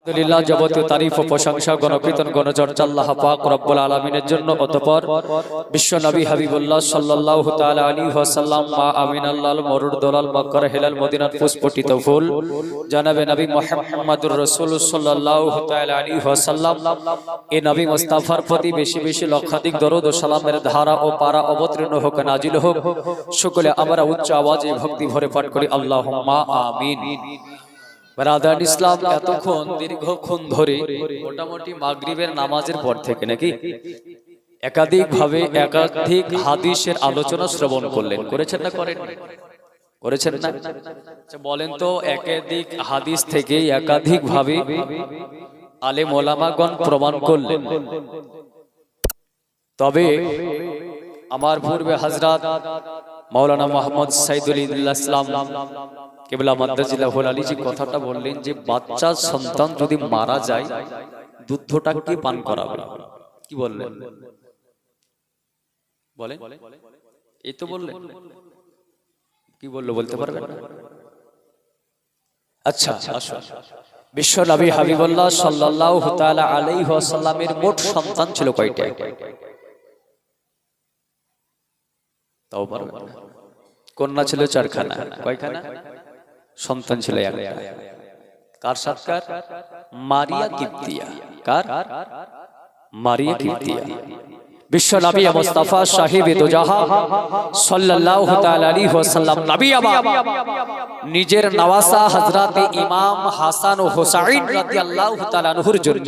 আলহামদুলিল্লাহ যাবতীয় তারিফ ও প্রশংসা গণকীর্তন গণচর্চা আল্লাহ পাক রব্বুল আলামিনের জন্য। অতঃপর বিশ্ব নবী হাবিবুল্লাহ সাল্লাল্লাহু তাআলা আলাইহি ওয়াসাল্লাম মা আমিনাল্লাহর মরুর দলাল মক্কার হেলাল মদিনার পুষ্পটিত ফুল জনাবে নবী মুহাম্মদুর রাসূল সাল্লাল্লাহু তাআলা আলাইহি ওয়াসাল্লাম এই নবী মুস্তাফার প্রতি বেশি বেশি লক্ষাধিক দরুদ ও সালামের ধারা ও পারা অবতীর্ণ হোক, নাজিল হোক। সকলে আমরা উচ্চ আওয়াজে ভক্তি ভরে পাঠ করি আল্লাহুম্মা আমিন। ব্রাদার ইসলাম, এতক্ষণ দীর্ঘক্ষণ ধরে মোটামুটি মাগরিবের নামাজের পর থেকে নাকি একাধিকভাবে একাধিক হাদিসের আলোচনা শ্রবণ করলেন, করেছেন না করেন? করেছেন না? আচ্ছা বলেন তো, একাধিক হাদিস থেকে একাধিকভাবে আলেম ওলামাগণ প্রমাণ করলেন, তবে আমার পূর্বে হযরত মাওলানা মুহাম্মদ সাইদুল ইসলাম কেবলা মাদ্দাজিল্লাহুল আলী জি কথাটা বললেন যে বাচ্চা সন্তান যদি মারা যায় দুধটা কি পান করাবে? কি বললেন? বলেন, এই তো বললেন। কি বললো বলতে পারবেন? আচ্ছা, বিশ্ব নবী হাবিবুল্লাহ সাল্লাল্লাহু তাআলা আলাইহি ওয়াসাল্লামের মোট সন্তান ছিল কয়টা? তাও পারবেন? কন্যা ছিল চারখানা, কয়খানা? সন্তান ছিল একটা। কার সাথকার? মারিয়া কিপ্তিয়া। কার? মারিয়া কিপ্তিয়া। বিশ্ব নবী মুস্তাফা সাহেব দুজাহা সাল্লাল্লাহু তাআলা আলাইহি ওয়াসাল্লাম নবী আমার নিজের নওয়াসা হযরত ইমাম হাসান ও হুসাইন রাদিয়াল্লাহু তাআলা আনহুর জন্য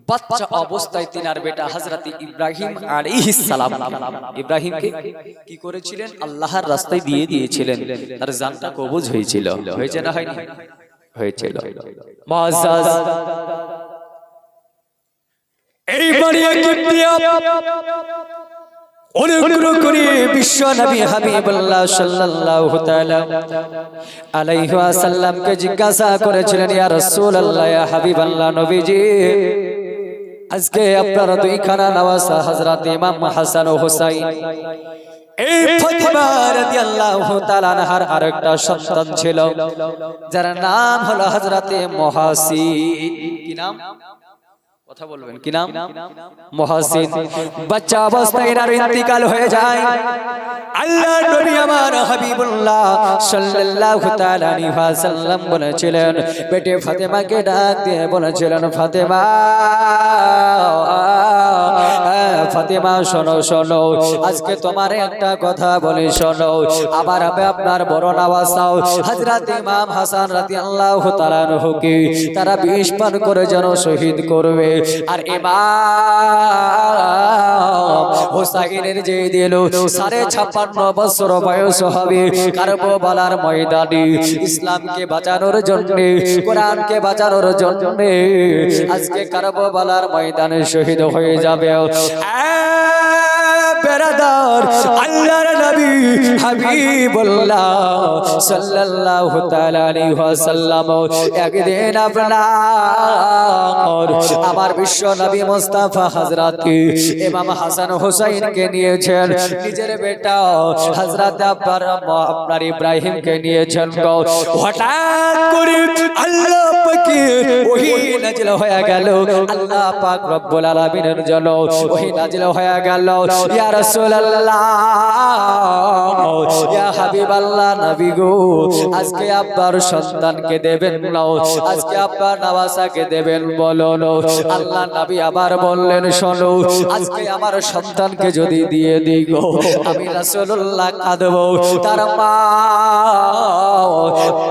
বাচ্চা অবস্থায় তিনার বেটা হযরত ইব্রাহিম আলাইহিস সালাম, ইব্রাহিমকে কি করেছিলেন? আল্লাহর রাস্তায় দিয়ে দিয়েছিলেন। তার জানটা কবজ হয়েছিল, হয়েছে না হয়নি? হয়েছিল। মুআজ্জাজ এই মারিয়া কিপ্তিয়া অনুগ্রহ করে বিশ্ব নবী হাবিবুল্লাহ সাল্লাল্লাহু তাআলা আলাইহি ওয়াসাল্লামকে জিজ্ঞাসা করেছিলেন, ইয়া রাসূলুল্লাহ, ইয়া হাবিবাল্লাহ, নবীজি আজকে আপনার দুইখানা নওয়াসা হযরত ইমাম হাসান ও হুসাইন, এই ফাতিমা রাদিয়াল্লাহু তাআলা আনহার আরেকটা সন্তান ছিল যার নাম হলো হযরত মুহাসিন। কি নাম? কথা বলবেন, কি নাম? মুহাসিন। বাচ্চা অবস্থায় এর ইন্তিকাল হয়ে যায়। আল্লাহর নবী আমার হাবিবুল্লাহ সাল্লাল্লাহু তাআলা আলাইহি ওয়াসাল্লাম বলেছিলেন, বেটে ফাতেমাকে ডাক দিয়ে বলেছিলেন, ফাতেমা, ফাতেমা শোনো শোনো, আজকে তোমার একটা কথা বলি শোনো। আবার আমি আপনার বড় নওয়াসা হযরত ইমাম হাসান রাদিয়াল্লাহু তাআলা আনহুকে তারা বিষ পান করে যেন শহীদ করবে, আর ইমাম হুসাইনের যে দিল 56.5 বছর বয়স হবে কারবালার ময়দানে ইসলামকে বাঁচানোর জন্য, কোরআনকে বাঁচানোর জন্য আজকে কারবালার ময়দানে শহীদ হয়ে যাবে। বেরাদার, আল্লাহর নবী হাবিবুল্লাহ সাল্লাল্লাহু তাআলা আলাইহি ওয়াসাল্লাম একদিন আপনার আমার বিশ্ব নবী মুস্তাফা হযরত ইমাম হাসান হুসাইনকে নিয়েছেন, নিজের বেটা হযরত আপনার ইব্রাহিমকে নিয়েছেন। হঠাৎ করে আল্লাহ পাকে ওহী নাযিল হয়ে গেল, আল্লাহ পাক রব্বুল আলামিনের জন্য ওহী নাযিল হয়ে গেল, ইয়া রাসূলুল্লাহ, ইয়া হাবিবাল্লাহ, নবী গো আজকে আপনার সন্তানকে দেবেন না, আজকে আপনার নওয়াসাকে দেবেন বলো না। আল্লাহ নবী আবার বললেন, শোনো, আজকে আমার সন্তানকে যদি দিয়ে দিই গো, আমি রাসূলুল্লাহ কাঁদবো, তার মা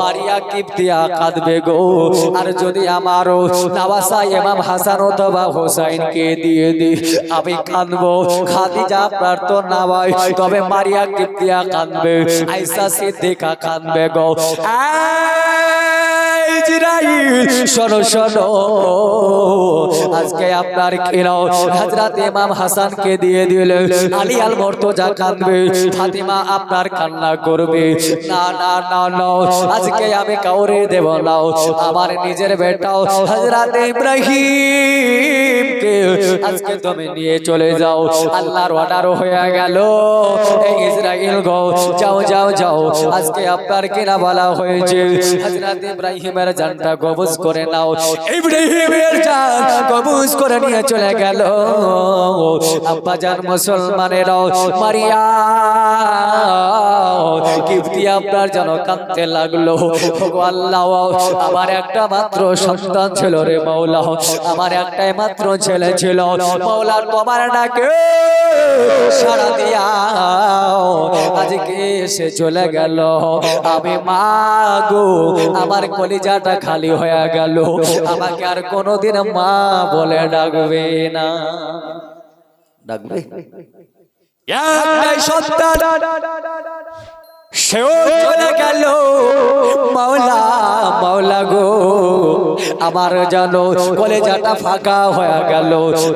মারিয়া কিপ্তিয়া কাঁদবে গো। আর যদি আমার নওয়াসা ইমাম হাসান অথবা হুসাইনকে দিয়ে দিই, আমি কাঁদবো, খাদিজা আপনার তো নাওয়াই, তবে মারিয়া কিপ্তিয়া কাঁদবে, আয়েশা সিদ্দিকা কাঁদবে গো। ইসরাইল শোনো শোনো, আজকে আপনার কিনো হযরত ইমাম হাসানকে দিয়ে দিলে আলী আল মুর্তজা কাঁদবে, ফাতিমা আপনার কান্না করবে। না না না না, আজকে আমি কাউরে দেব না, আমার নিজের বেটা হযরত ইব্রাহিমকে আজকে তুমি নিয়ে চলে যাও। আল্লাহর অর্ডার হয়ে গেল, এই ইসরাইল গো যাও যাও যাও, আজকে আপনার কিনা বলা হয়েছে হযরত ইব্রাহিম ইব্রাহিমের জানটা কবজ করে নাও। ইব্রাহিমের জান কবজ করে নিয়ে চলে গেল। আব্বা জান মুসলমানেরাও মারিয়া কিপ্তি আপনার যেন কাঁদতে লাগলো। আল্লাহ আমার একটা মাত্র সন্তান ছিল রে মাওলা, আমার একটাই মাত্র ছেলে ছিল। মাওলা তোমার ডাকে সাড়া দিয়া আজকে এসে চলে গেল। আমি মা গো আমার কলিজাটা খালি হয়ে গেল। আমাকে আর কোনোদিন মা বলে ডাকবে না। ডাকবে একটাই সন্তান, সেও চলে গেল। মাওলা মাওলা গো আমার জানো কলেজাটা ফাঁকা হয়ে গেল।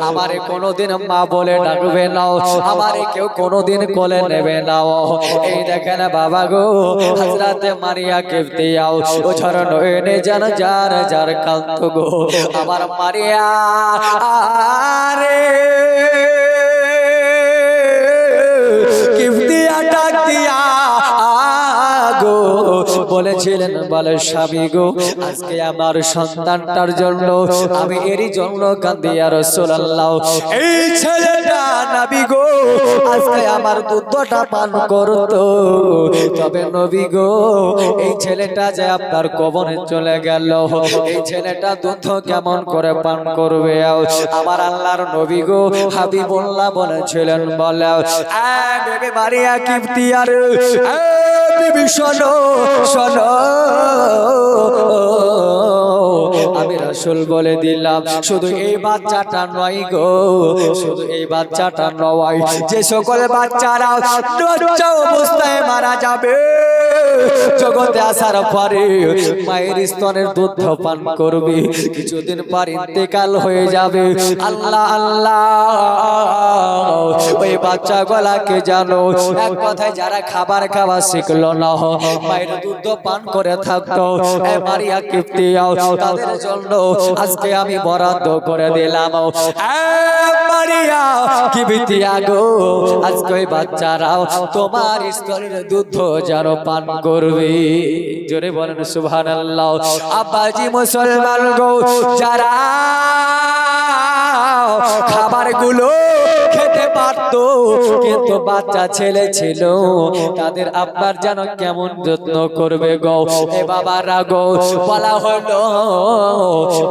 আমারে কোনোদিন মা বলে ডাকবে না, আমারে কেউ কোনোদিন কোলে নেবে না। এই দেখেন বাবা গো হযরতে মারিয়া কিপ্তিয়া ও ঝরণ এনে যেন যার যার কান্ত গো আমার মারিয়া আরে কিপ্তিয়া ডাক দিয়া গো বলেছিলেন বলে স্বামী গো আজকে আমার সন্তানটার জন্য আমি এরই জন্য কাঁদি ইয়া রাসূলুল্লাহ। এই ছেলেটা নবী গো আজকে আমার দুধটা পান করতো, তবে নবী গো এই ছেলেটা যে আপনার কবরে চলে গেল, এই ছেলেটা দুধ কেমন করে পান করবে? আমার আল্লাহর নবী গো হাবিবুল্লাহ বলেছিলেন বলে বেবি মারিয়া কিপ্তিয়া রে বিবি শোনো শোনো, আমি রাসূল বলে দিলাম শুধু এই বাচ্চাটা নয় গো, শুধু এই বাচ্চাটা নয়, যে সকল বাচ্চারা বাচ্চা অবস্থায় মারা যাবে জগতে আসার পরে মায়ের স্তনের দুধ পান করবে, কিছুদিন পর ইন্তেকাল হয়ে যাবে। আল্লাহ আল্লাহ ওই বাচ্চা গলাকে জানো এক কথায় যারা খাবার খাওয়া শিখলো না মায়ের দুধ পান করে থাকতো মারিয়া কিপ্তিয়া তাদের জন্য আজকে আমি বরাদ্দ করে দিলাম। মারিয়া কিপ্তিয়া গো আজকে ওই বাচ্চারাও তোমার স্তনের দুধ যেন পান করবে। জোরে বলেন সুবহানাল্লাহ। আব্বাজি মুসলমান গো যারা খাবার গুলো খেতে পারতো কিন্তু বাচ্চা ছেলে ছিল তাদের আব্বার যেন কেমন যত্ন করবে গো। এ বাবারা গো বলা হলো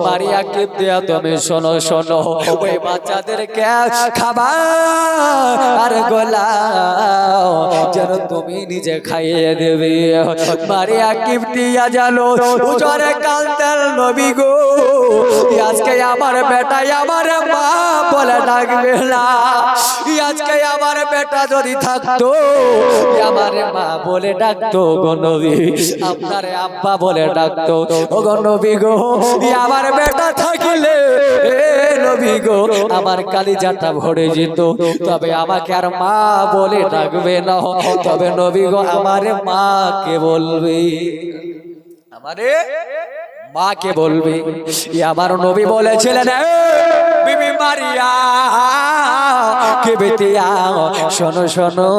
মারিয়া কিপ্তিয়া তুমি শোনো শোনো ওই বাচ্চাদেরকে খাবার আর গোলা যেন তুমি নিজে খাইয়ে দেবে। মারিয়া কিপ্তিয়া জানো উজরে কান্দেন নবী গো আজকে আমার বেটাই আমার মা বলে ডাকবে না, আজকে আমার বেটা যদি থাকতো আমার মা বলে ডাকতো গো নবী, আপনারে আব্বা বলে ডাকতো ও গো নবী গো। আমার বেটা থাকিলে নবী গো আমার কালিজাটা ভরে যেত, তবে আমাকে আর মা বলে ডাকবে না, তবে নবী গো আমারে মা কে বলবে, আমারে মা কে বলবে। আমার নবী বলেছিলেন বিবি মারিয়া কিপ্তিয়া শোনো শোনো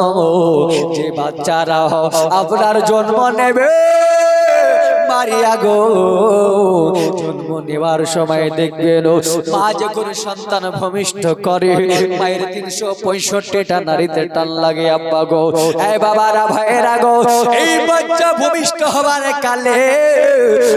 যে বাচ্চারা আপনার জন্ম নেবে মারিয়া গো জন্ম নেওয়ার সময় দেখবেন মা যখন সন্তান ভূমিষ্ঠ করে মায়ের 365টা নারীতে টান লাগে আব্বা গো। এই বাবারা ভাইয়েরা গো এই বাচ্চা ভূমিষ্ঠ হবার কালে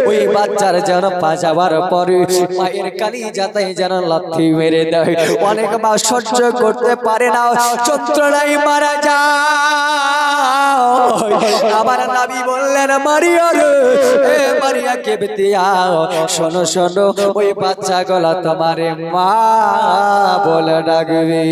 ওই বাচ্চার যেন পা যাওয়ার পরে মায়ের কালিজাতে যেন লাথি মেরে দেয়, অনেক মা সহ্য করতে পারে না, যন্ত্রণায় মারা যায়। আমার নবী বললেন মারিয়া রে মারিয়া কিপ্তিয়া শোনো শোনো ওই বাচ্চা গলা তোমারে মা বলে ডাকবে।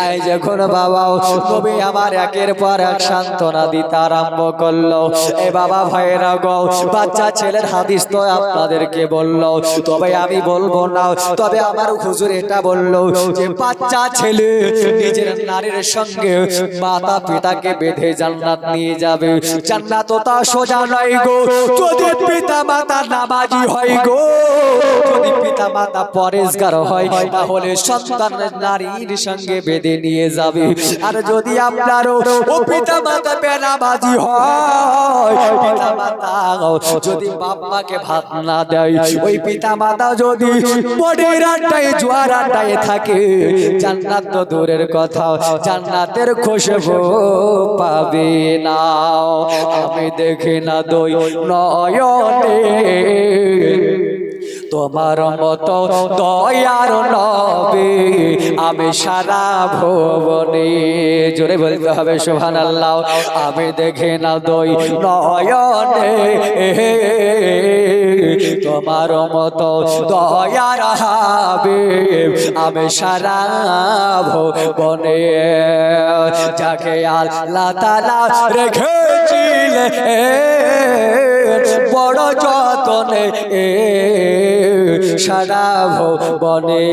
আই যখন বাবা নবী আমার একের পর এক সান্ত্বনা দিতে আরম্ভ করলো। এ বাবা ভাইয়েরা গো বাচ্চা ছেলের হাদিস তো আপনাদেরকে বললো, তবে আমি বলবো না, তবে আমার হুজুর এটা বললো যে বাচ্চা ছেলে নিজের নারীর সঙ্গে মাতা পিতাকে বেঁধে জান্নাত নিয়ে যাবে। জান্নাত তা সোজা নয় গো, যদি পিতা মাতা নামাজি হয় গো যদি পিতা মাতা পরেশগার হয় তাহলে সন্তান নারীর সঙ্গে বেঁধে নিয়ে যাবে। আর যদি আপনারও ও পিতা মাতা বেনামাজি হয়, পিতা মাতা যদি বাপ মাকে ভাত না দেয়, ওই পিতা মাতা যদি বড়ের আড্ডায় জোয়ার আড্ডায় থাকে, জান্নাত তো দূরের কথা, জান্নাতের খুশবু পাবে না। আমি দেখি না দই নয়নে তোমার মতো দয়ার নবী, আমি সারা ভুবনে। জোরে বলতে হবে সুবহানাল্লাহ। আমি দেখি না দই নয়নে তোমার মতো দয়ার হাবিব, আমি সারা ভুবনে। যাকে আল্লাহ তাআলা রেখেছিলেন বড় যতনে সারা ভুবনে।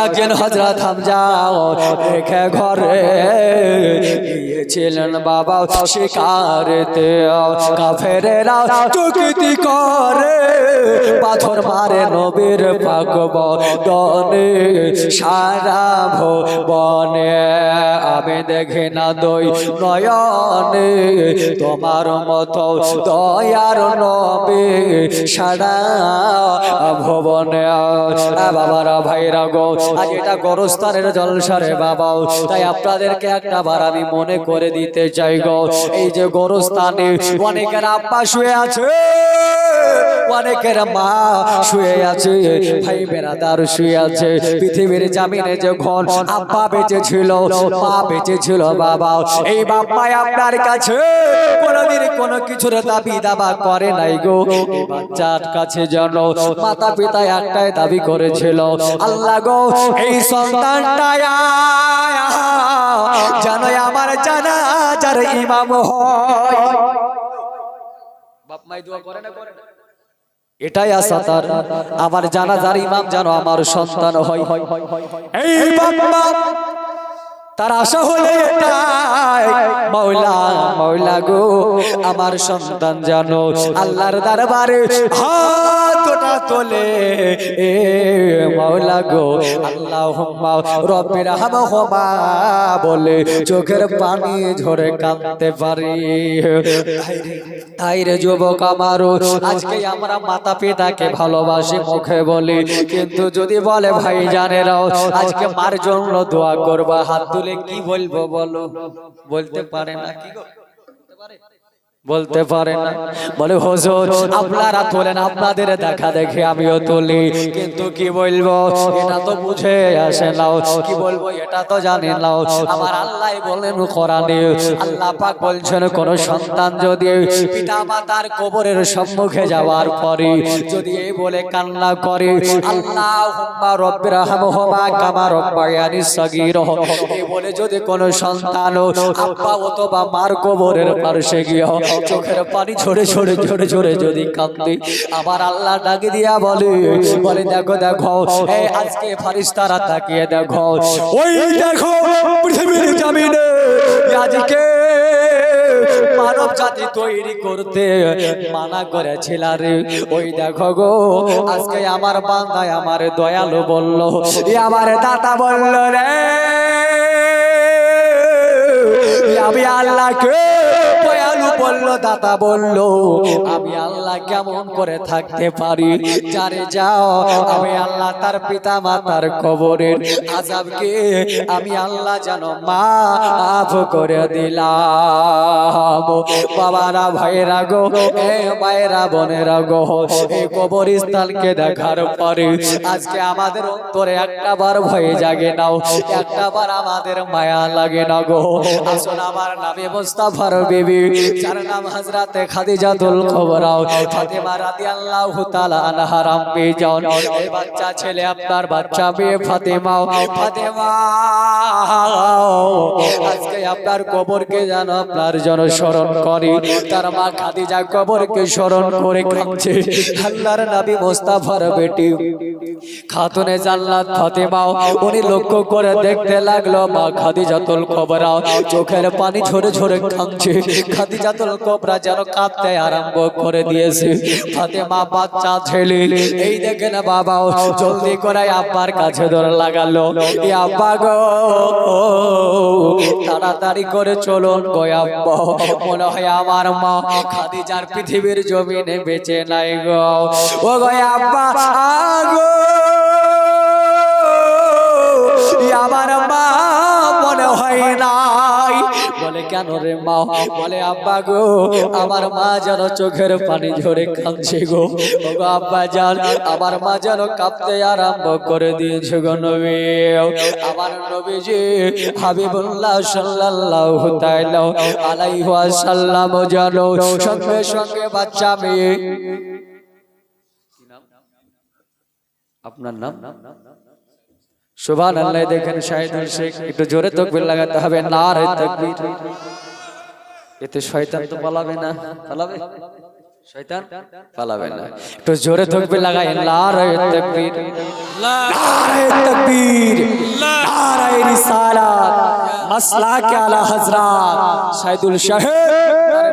একজন হযরত হামজা রেখে ঘরে গিয়েছিলেন বাবা শিকারেতে। কাফেরেরা চুক্তি করে পাথর মারে নবীর পাক বদনে সারা ভুবনে। আমি দেখি না দই নয়নে তোমার মতো দয়ার নবী সারা ভুবনে। বাবারা ভাইরা গো, আজ এটা গোরস্থানের জলসারে বাবা, তাই আপনাদেরকে একটা বার আমি মনে করে দিতে চাই গো, এই যে গোরস্থানে অনেকের আব্বা শুয়ে আছে, অনেকের মা শুয়ে আছে, ভাই বেরাদার শুয়ে আছে। পৃথিবীর জামিনে যখন আব্বা বেঁচে ছিল, মা বেঁচে ছিল বাবা, এই বাপ্পা আপনার কাছে কোনদিন কোনো কিছুর দাবি দাবা করে নাই গো। এই বাচ্চার কাছে যেন মাতা পিতা একটাই দাবি করেছিল, আল্লাহ গো এই সন্তানটা যেন আমার জানাজার ইমাম হয়। বাপ মাই দোয়া করে না, করে না? এটাই আশা তার, আমার জানাজার ইমাম যেন আমার সন্তান হয়। এই বাবা তার আশা হলে এটাই, মাওলা মাওলা গো আমার সন্তান জানো আল্লাহর দরবারে হাতটা তোলে, এ মাওলা গো আল্লাহুম্মা রব্বির হামহুমা বলে চোখের পানি ঝরে কাঁদতে পারি। তাই রে যুবক আমারও, আজকে আমরা মাতা পিতাকে ভালোবাসি মুখে বলি, কিন্তু যদি বলে ভাই জানেরাও আজকে মার জন্য দোয়া করবা, হাত তুলে কি বলবো বলো? বলতে পারে না, কি গো বলতে পারে না। বলে হুজুর আপনারা তোলেন, আপনাদের দেখা দেখে আমিও তুলি, কিন্তু কি বলবো এটা তো বুঝে আসে না, কি বলবো এটা তো জানি না। আমার আল্লাহ বলেন কোরআনে, আল্লাহ পাক বলছেন কোন সন্তান যদি পিতা মাতার কবরের সম্মুখে যাওয়ার পরে যদি এই বলে কান্না করে, আল্লাহুম্মা রব্বির হামহুমা কামা রব্বায়ানি সগীরা, এই বলে যদি কোন সন্তান আব্বা অথবা মার কবরের পাশে গিয়ে চোখের পানি ঝরে ঝরে ঝরে ঝরে যদি কাঁদে, আমার আল্লাহ ডাকে দিয়া বলে দেখো দেখো এই আজকে ফেরেশতারা তাকিয়ে দেখো, ওই দেখো পৃথিবীর জমিনে আজকে মানব জাতি তৈরি করতে মানা করেছিল রে, ওই দেখো গো আজকে আমার বান্দা আমার দয়ালু বলল, আমার দাতা বলল রে আমি আল্লাহকে দয়ালু বললো, দাতা বললো আমি আল্লাহ কেমন করে থাকতে পারি, যারে যাও আমি আল্লাহ তার পিতা মাতার কবরের আযাবকে আমি আল্লাহ যেন মাফ করে দিলাম। বাবারা ভাইরা গো, এ মায়েরা বোনেরা গো, এই কবরস্থানকে দেখার পরে আজকে আমাদের অন্তরে একটা বার ভয় জাগে নাও, একটা বার আমাদের মায়া লাগে না গো। আসুন আমার নবী মুস্তাফার বিবি, যার নাম হযরতে খাদিজাতুল কুবরা ফাতেমা রাদিয়াল্লাহু তাআলা আনহার আম্মি জান, এই বাচ্চা ছেলে আপনার বাচ্চা মেয়ে ফাতেমা, ফাতেমা আজকে আপনার কবরকে যেন আপনার জন্য স্মরণ করে, তার মা খাদিজা কবরকে স্মরণ করে কাঁদছে। আল্লাহর নবী মুস্তাফার বেটি খাতুনে জান্নাত ফাতেমা, উনি লক্ষ্য করে দেখতে লাগলো মা খাদিজাতুল কুবরা চোখের পানি ঝরে ঝরে কাঁদছে। খাদিজা খাদিজাতুল কুবরা যেন কাঁদতে আরম্ভ করে দিয়েছে। ফাতেমা বাচ্চা ছেলে, এই দেখেন বাবা জলদি করে আব্বার কাছে ধরে লাগালো, এ আব্বা গো তাড়াতাড়ি করে চলুন গো আব্বা, মনে হয় আমার মা খাদিজার পৃথিবীর জমিনে বেঁচে নাই গো। ও গো আব্বা আগো, আমার মা মনে হয় নাই। বলে কেন রে মা? বলে আব্বা গো আমার মা যেন চোখের পানি ঝরে কাঁদছে গো। ও গো আব্বা জান, আমার মা যেন কাঁদতে আরম্ভ করে দিয়েছে গো নবী। আমার নবীজি হাবিবুল্লাহ সাল্লাল্লাহু তাআলা আলাইহি ওয়াসাল্লাম যেন সঙ্গে সঙ্গে বাচ্চা মেয়ে, আপনার নাম সুবহানাল্লাহ। দেখেন শাহিদুল শেখ, একটু জোরে তাকবীর লাগাতে হবে, নারে তাকবীর। এতে শয়তান তো পালাবে না, পালাবে? শয়তান পালাবে না। একটু জোরে তাকবীর লাগাই, নারে তাকবীর, নারে তাকবীর, নারে রিসালাত, মাসলাকে আলা হযরত শাহিদুল সাহেব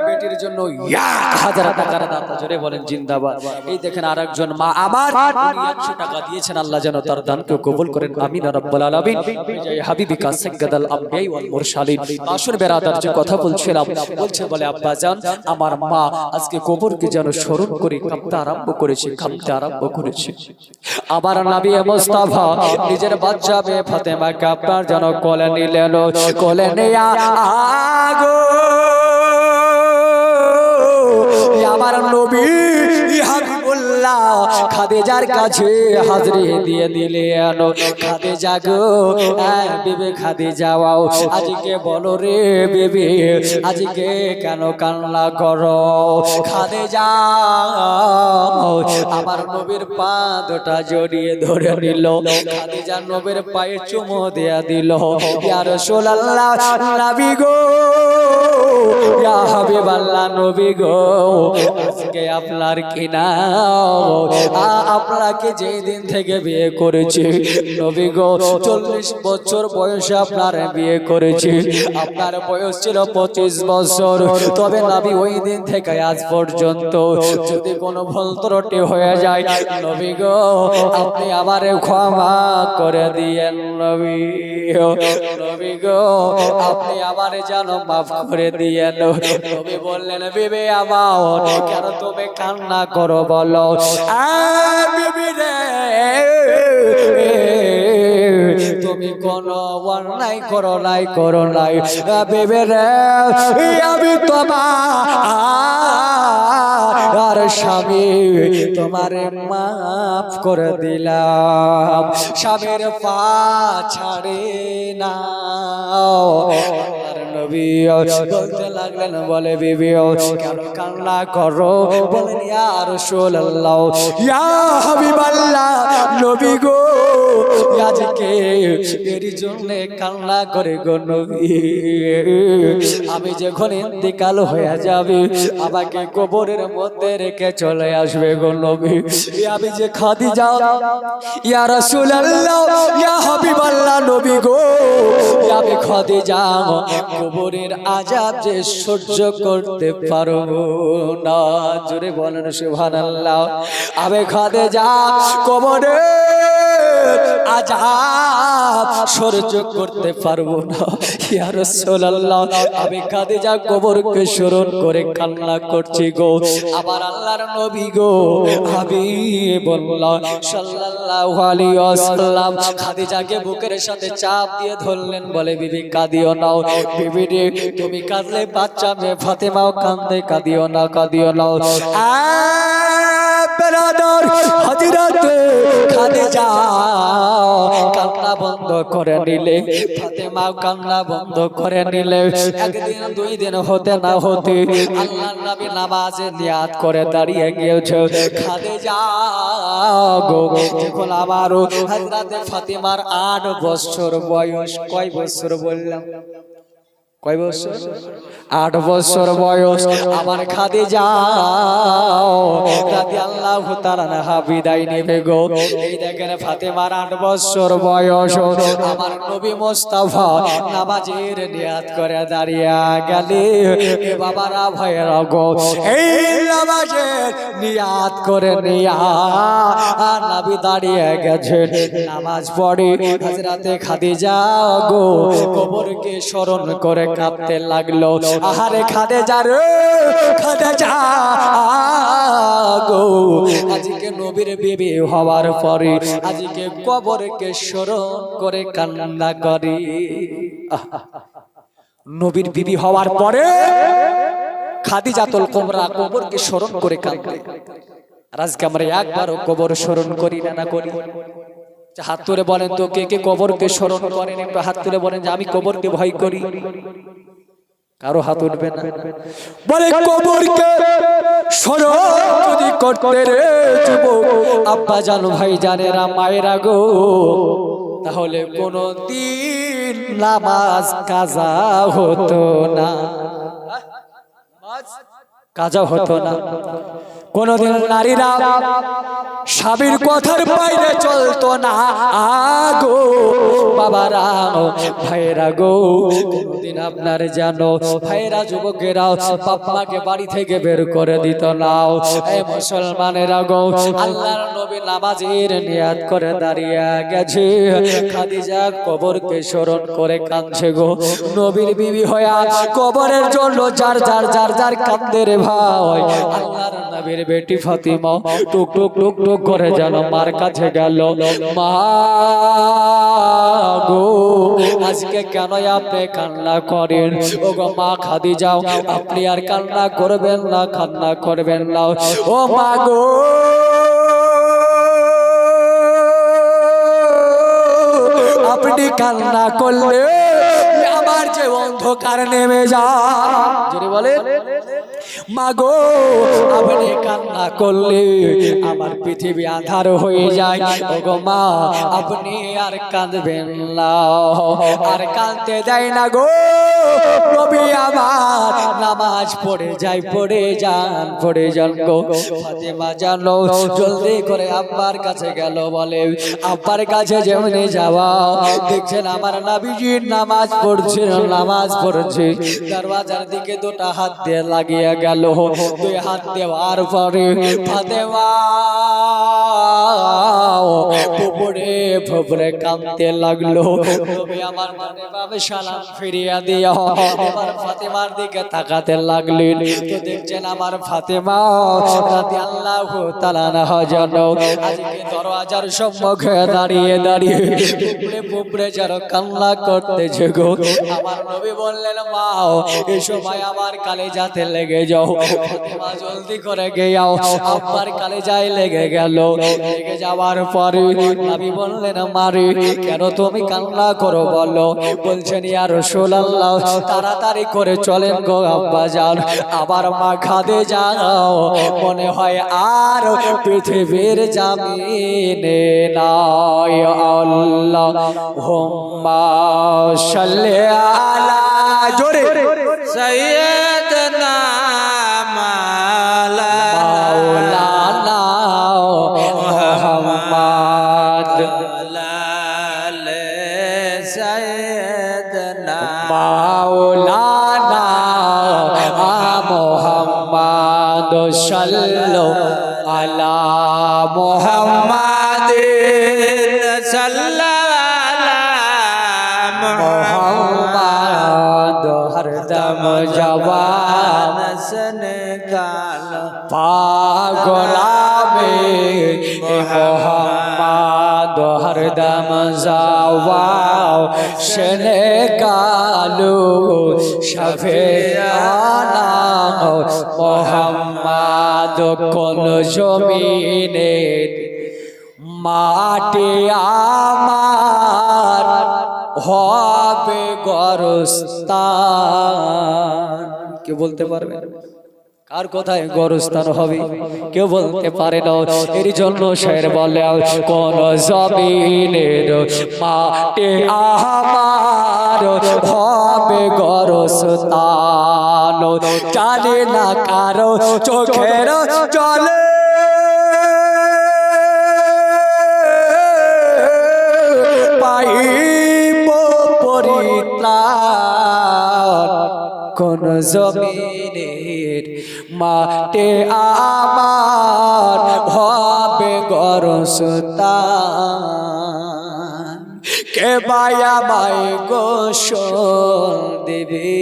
বেটির জন্য 1000 টাকার দাতা, জোরে বলেন জিন্দাবাদ। এই দেখেন আরেকজন মা আমার 100 টাকা দিয়েছেন, আল্লাহ যেন তার দানকে কবুল করেন, আমিন ইয়া রাব্বাল আলামিন। বিজয় হাবিবিকা সাইয়্যিদুল আমবিয়া ওয়াল মুরসালিন। আসুন বেরাদার, যে কথা বলছিলাম, বলছে বলে আব্বা জান আমার মা আজকে কবরকে যেন স্মরণ করে কাঁদতে আরম্ভ করেছে, কাঁদতে আরম্ভ করেছে। আমার নবী মুস্তাফা নিজের বাচ্চা মেয়ে ফাতেমাকে আপনার যেন কোলে নিলেন, কোলে নিয়া আগো আমার নবী হাবিবুল্লাহ খাদিজার কাছে হাজরি দিয়ে দিলেন। খাদিজা গো, বিবি খাদিজা আজকে বলো রে বিবি, আজকে কেন কান্না করো? খাদিজা আমার নবীর পা দুটা জড়িয়ে ধরে নিল, খাদিজা নবীর পায়ে চুমো দেয়া দিল। ইয়া রাসূলুল্লাহ নবী গো, ইয়া হাবিবাল্লাহ নবী গো, আজকে আপনার কি নাম? আপনাকে যেই দিন থেকে বিয়ে করেছি নবী গো, 40 বছর বয়সে আপনার বিয়ে করেছি, আপনার বয়স ছিল 25 বছর। তবে নবী ওই দিন থেকে আজ পর্যন্ত যদি কোনো ভুল ত্রুটি হয়ে যায় নবী গো আপনি আমারে ক্ষমা করে দিয়েন নবী, নবী গো আপনি আমারে যেন মাফ করে দিয়েন। নবী বললেন বিবি আমার কেন তুমি কান্না করো বলো? বিবি রে তুমি কোন অন্যায় করো নাই, করো নাই বিবি রে, আমি তোমার স্বামী তোমারে মাফ করে দিলাম, স্বামীর পা ছাড়ে না। নবী বলতে লাগলেন বলে বিবি কেন কান্না করো? বলেন ইয়া রাসূলুল্লাহ ইয়া হাবিবাল্লাহ নবী গো আজকে এর জন্য কান্না করে গো নবী, আমি যখন ইন্তেকাল হয়ে যাবে আমাকে কবরের মধ্যে রেখে চলে আসবে গো নবী, আমি যে খাদিজা ইয়া রাসূলুল্লাহ ইয়া হাবিবাল্লাহ নবী গো আমি খাদিজা কবরের আযাব যে সহ্য করতে পারবো না। জোরে বলেন সুবহানাল্লাহ। আমি খাদিজা কবরের আযাব সহ্য করতে পারবো না। ইয়া রাসূলুল্লাহ আমি খাদিজা কবরকে স্মরণ করে কান্না করছি গো। আমার আল্লাহর নবী গো হাবিবুল্লাহ সাল্লাল্লাহু আলাইহি ওয়াসাল্লাম খাদিজাকে বুকের সাথে চাপ দিয়ে ধরলেন, বলে বিবি কাঁদিও না, বিবি রে তুমি কাঁদলে বাচ্চা মেয়ে ফাতেমাও কাঁদে, কাঁদিও না, কাঁদিও না। বেরাদর হযরত খাদিজা কান্না বন্ধ করে নিলে, ফাতেমাও কান্না বন্ধ করে নিলে। একদিন দুই দিন হতে না হতে আল্লাহর নবী নামাজে নিয়াত করে দাঁড়িয়ে গিয়েছে। খাদিজা গো যখন আমারও হযরত ফাতেমার 8 বছর বয়স, কয় বছর বললাম? কয় বছর? 8 বছর বয়স আমার খাদিজা রাদিয়াল্লাহু তাআলা আনহা বিদায় নেবে গো। এই দেখেন ফাতেমার 8 বছর বয়স, আমার নবী মুস্তাফা নামাজের নিয়াত করে দাঁড়িয়ে গেলে এ বাবারা ভয়ের গো, এই নামাজের নিয়াত করে নিয়া নবী দাঁড়িয়ে গেছে, নামাজ পড়ে হযরতে খাদিজা গো কবরকে স্মরণ করে কাঁদতে লাগলো। আহারে খাদিজা রে খাদিজা গো, আজকে নবীর বিবি হওয়ার পরে আজকে কবরকে স্মরণ করে কান্না করে। নবীর বিবি হওয়ার পরে খাদিজাতুল কুবরা কবরকে স্মরণ করে কাঁদে। আর আজকে আমরা একবারও কবর স্মরণ করি না করি? হাত তুলে বলেন তো কে কে কবরকে স্মরণ করেন? একটু হাত তুলে বলেন যে আমি কবরকে ভয় করি। কারো হাত উঠবে না। বলে কবরকে স্মরণ যদি করতে রে যুবক আব্বা জানো ভাই জানেরা মায়েরা গো, তাহলে কোনদিন নামাজ কাজা হতো না, কাজা হতো না। কোনদিন নারীরা স্বামীর কথার বাইরে চলতো না আগো বাবারা ভাইরা গো। কোনদিন আপনার জানো ভাইরা যুবকেরা বাপ মাকে বাড়ি থেকে বের করে দিত না। এই মুসলমানেরা গো, আল্লাহর নবী নামাজের নিয়াত করে দাঁড়িয়ে গেছে, খাদিজা কবরকে স্মরণ করে কাঁদছে গো। নবীর বিবি হয়া কবরের জন্য যার যার যার যার কাঁদে রে ভাই। আল্লাহর নবীর বেটি ফাতিমা টুক টুক টুক টুক করে যেন মার কাছে গেল, মা গো আজকে কেন আপনি কান্না করেন? ও গো মা খাদিজা, আপনি আর কান্না করবেন না, কান্না করবেন না। ও মা গো আপনি কান্না করলে আমার যে অন্ধকার নেমে যায়। যদি বলে মাগো আপনি কান্না করলে আমার পৃথিবী আঁধার হয়ে যায়। ওগো মা আপনি আর কাঁদবেন না, আর কাঁদতে দেয় না গো নবী আমার। নামাজ পড়ে যাই, পড়ে যান গো। ফাতেমা জানো জলদি করে আব্বার কাছে গেল, বলে আব্বার কাছে যেমনি যাওয়া দেখছেন আমার নবীজি নামাজ পড়ছে। দরওয়াজার দিকে দুটা হাত দিয়ে লাগিয়ে গেল। 2 হাত দেওয়ার পরে ফাতেমা ফুপড়ে কাঁদতে লাগলো। নবী আমার মনে ভাবে সালাম ফিরিয়ে দিয়া এবার ফাতেমার দিকে তাকাতে লাগলেন। তো দেখছেন আমার ফাতেমা রাদিয়াল্লাহু তাআলা আনহা জানো আজকে দরওয়াজার সম্মুখে দাঁড়িয়ে ফুপড়ে যারা কান্না করতেছে গো। আমার নবী বললেন মা এই সময় আমার কালেজাতে লেগে যাও। ফাতেমা জলদি করে গিয়াও আব্বার কালেজায় লেগে গেল। লেগে যাওয়ার পরে নবী বললেন মারে কেন তুমি কান্না করো বলো? বলছেন ইয়া রাসূলুল্লাহ তাড়াতাড়ি করে চলেন গো আব্বা যান, আবার মা খাদে যাও, মনে হয় আর পৃথিবীর জামিনে নাই। আল্লাহুম্মা সাল্লি আলা জোরে সাইয়্যিদানা মাওলানা মুহাম্মদ সাইয়্যিদানা মাওলানা মুহাম্মদ সাল্লাল্লাহু আলা মুহাম্মদ সাল্লাল্লাহু মুহাম্মদ হরদম জওয়ান সনে কাল পাগলাবে মুহাম্মদ হরদম জওয়ান সনে কালু শফিআনা মুহাম্মদ কোন জমিনে মাটি আমার হবে গরস্তান। কে বলতে পারবে? কার কোথায় গোরস্থান হবে কেউ বলতে পারে না। এর জন্য শের বলে কোন জমিনের মাটি আমার হবে গোরস্থান, জানি না কারো চোখের জলে পাইব পরিত্রাণ, কোন জমিনের মাটি আমার হবে গোরস্থান। কে বায়া মাই গোসল দেবে,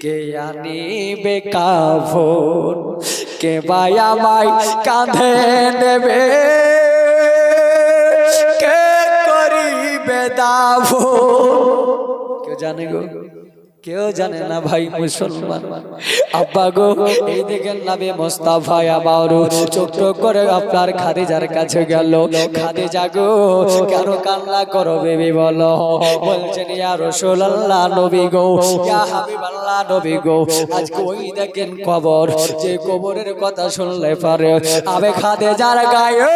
কে আনিবে কাফন, কে বায়া মাই কাঁধে নেবে, কে করিবে দাফন। কেউ জানে গো? কেউ জানে না ভাই মুসলমান। আব্বা গো এই দেখেন নবী মুস্তাফা আমার চোখ করে আপনার খাদিজার কাছে গেল। খাদিজা গো কেন কান্না করো বেবি বলো? বলছেন ইয়া রাসূলুল্লাহ নবী গো, ইয়া হাবিবাল্লাহ নবী গো, আজকে ওই দেখেন কবর, যে কবরের কথা শুনলে পারে আবে খাদিজার গায়ে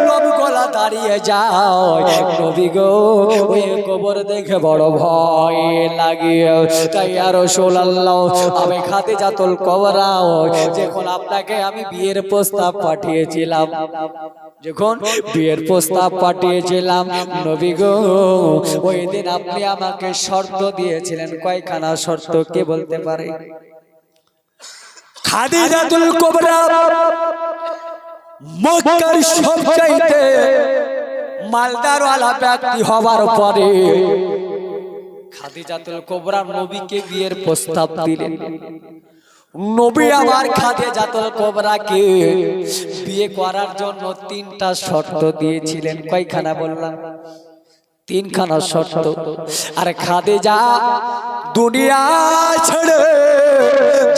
লোম গলা দাঁড়িয়ে যায়। নবী গো ওই কবর দেখে বড় ভয় লাগিয়ে, তাই ইয়া রাসূলুল্লাহ আমি খাদিজাতুল কুবরা যখন আপনাকে আমি বিয়ের প্রস্তাব পাঠিয়েছিলাম, যখন বিয়ের প্রস্তাব পাঠিয়েছিলাম নবী গো, ওই দিন আপনি আমাকে শর্ত দিয়েছিলেন। কয়খানা শর্ত কে বলতে পারে? খাদিজাতুল কুবরা মক্কার সবচাইতে মালদারওয়ালা ব্যক্তি হওয়ার পরে খাদিজাতুল কুবরা নবীকে বিয়ের প্রস্তাব দিলেন। নবী আমার খাদিজাতুল কুবরাকে বিয়ে করার জন্য 3টা শর্ত দিয়েছিলেন। কয়খানা বললাম? 3খানা শর্ত। আর খাদিজা দুনিয়া ছেড়ে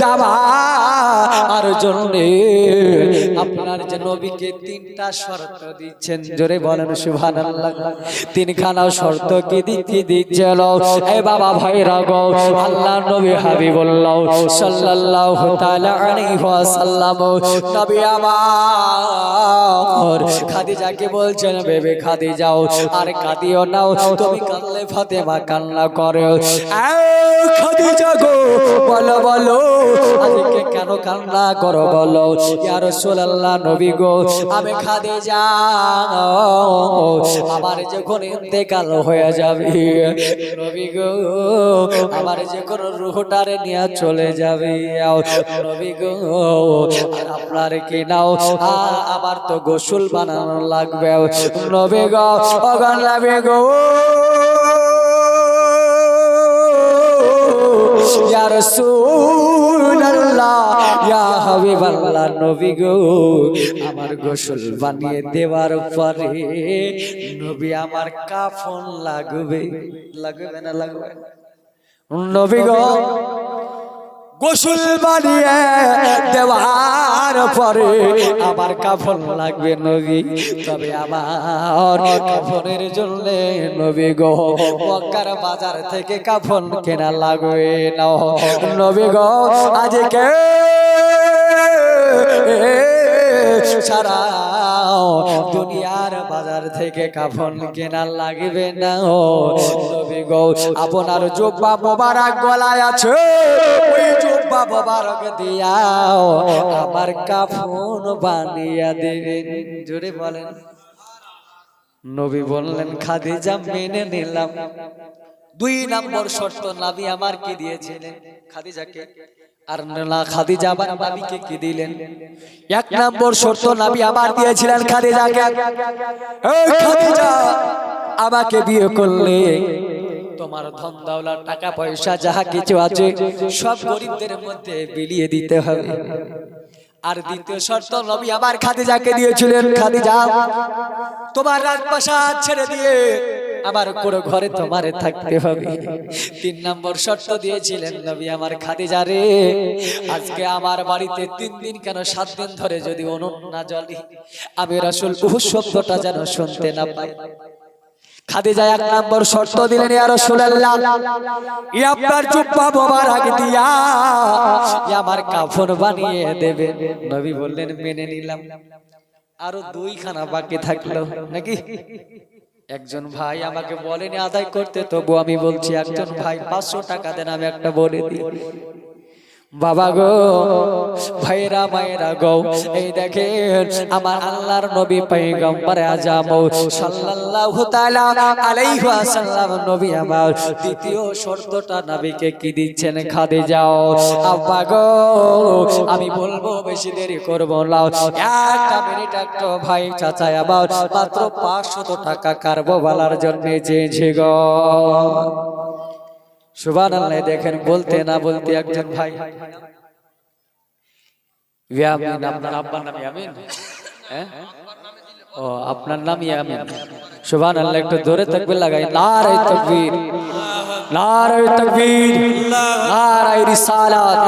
যাবার জন্য আপনার যে নবীকে 3টা শর্ত দিচ্ছেন, জোরে বলেন সুবহানাল্লাহ। 3খানা শর্ত কি দিচ্ছিল? এ বাবা ভাইরা গো, আল্লাহর নবী হাবিবুল্লাহ সাল্লাল্লাহু তাআলা আলাইহি ওয়াসাল্লাম নবী আমার খাদিজাকে বলছেন, বেবে খাদিজাও আর কাঁদিও না, তুমি কাঁদলে ফাতেমা কান্না করে। খাদিজা গো বলো বলো আজকে কেন কান্না করো বলো? ইয়া রাসূলুল্লাহ নবী গো, আমি খাদিজা আমার যখন ইন্তেকাল হয়ে যাবে নবী গো, আমার যখন রূহটারে নিয়ে চলে যাবে নবী গো, আর আপনার কি নাও আবার তো গোসল বানানো লাগবে নবী গো, ওগো নবী গো, ইয়া রাসূলুল্লাহ ইয়া হাবিবাল্লাহ নবী গো, আমার গোসল বানিয়ে দেওয়ার পরে নবী আমার কাফন লাগবে, লাগবে না লাগবে? নবী গো গোসল বানিয়ে দেওয়ার পরে আমার কাফন লাগবে নবী, তবে আমার কাফনের জন্য নবী গো মক্কার বাজার থেকে কাফন কেনা লাগবে না নবী গো, আজকে সারা দুনিয়ার বাজার থেকে কাফন কেনা লাগবে না নবী গো, আপনার জুব্বা মোবারক গলায় আছে, ওই জুব্বা মোবারক দিয়াও আমার কাফন বানিয়ে দেবেন। জোরে বলেন। নবী বললেন খাদিজা মেনে নিলাম। 2 নম্বর শর্ত নবী আমার কি দিয়েছিলেন? খাদিজাকে। আর না খাদিজা আবার নবীকে কি দিলেন? 1 নম্বর শর্ত নবী আবার দিয়েছিলেন খাদিজাকে, এই খাদিজা আমাকে বিয়ে করলে তোমার ধন দৌলত টাকা পয়সা যাহা কিছু আছে সব গরিবদের মধ্যে বিলিয়ে দিতে হবে। আর দ্বিতীয় শর্ত নবী আবার খাদিজাকে দিয়েছিলেন, খাদিজা তোমার রাজপ্রাসাদ ছেড়ে দিয়ে আমার কোনো ঘরে তোমারে থাকতে হবে। 3 নম্বর শর্ত দিয়েছিলেন নবী আমার খাদিজা রে, আজকে আমার বাড়িতে 3 দিন কেন 7 দিন ধরে যদি উনুন না জ্বলে আমি রাসূল উহু শব্দটা যেন শুনতে না পাই। খাদিজা এক নম্বর শর্ত দিলেন, ইয়া রাসূলুল্লাহ, ই আপনার জুব্বা মোবারক দিয়া আমার কাফন বানিয়ে দেবে। নবী বললেন মেনে নিলাম। আরো 2 খানা বাকি থাকলো নাকি? একজন ভাই আমাকে বলেনি আদায় করতে, তবু আমি বলছি, একজন ভাই 500 টাকা দেন, আমি একটা বলে দিই। বাবা গো, ভাইরা মায়েরা গো, এই দেখেন আমার আল্লাহর নবী পয়গম্বর আজম সাল্লাল্লাহু তাআলা আলাইহি ওয়াসাল্লাম নবী আমার দ্বিতীয় শর্তটা নবীকে কি দিচ্ছেন? খাদিজা আব্বা গো, আমি বলবো, বেশি দেরি করব না, একটা মিনিট একটু ভাই চাচা আবার মাত্র 500 টাকা কারবালার জন্য চেয়েছে গো। সুবহানাল্লাহ। দেখেন বলতে না বলতে একজন ভাই, ইয়ামিন, আপনার আব্বার নাম ইয়ামিন? হ্যাঁ, ও আপনার নাম ইয়ামিন। সুবহানাল্লাহ। একটু জোরে তাকবীর লাগাই, নারে তাকবীর, নারে তাকবীর, নারে রিসালাত।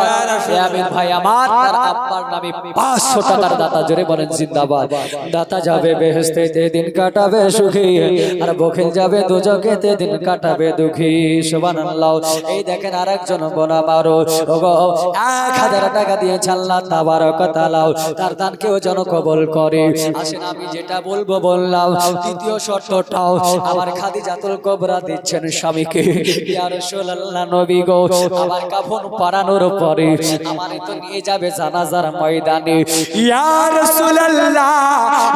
ইয়ামিন ভাই আমার, তার আব্বার নামে 500 টাকার দাতা, জোরে বলেন জিন্দাবাদ। দাতা যাবে বেহেশতে, তে দিন কাটাবে সুখী, আর বখিল যাবে দোজখে, দিন কাটাবে দুঃখী। সুবহানাল্লাহ। এই দেখেন আরেকজন বোনা মারো, ওগো 1000 টাকা দিয়েছে আল্লাহ তাবারক ওয়া তাআলা, তার দানকেও যেন কবুল করে। আসেন আমি যেটা বলবো বললাম। দ্বিতীয় শর্তটাও আমার খাদিজাতুল কুবরা দিচ্ছেন স্বামীকে, ইয়া রাসূলুল্লাহ নবী গো, আমার কাফন পরানোর পরে আমারে তো নিয়ে যাবে জানাজার ময়দানে। ইয়া রাসূলুল্লাহ,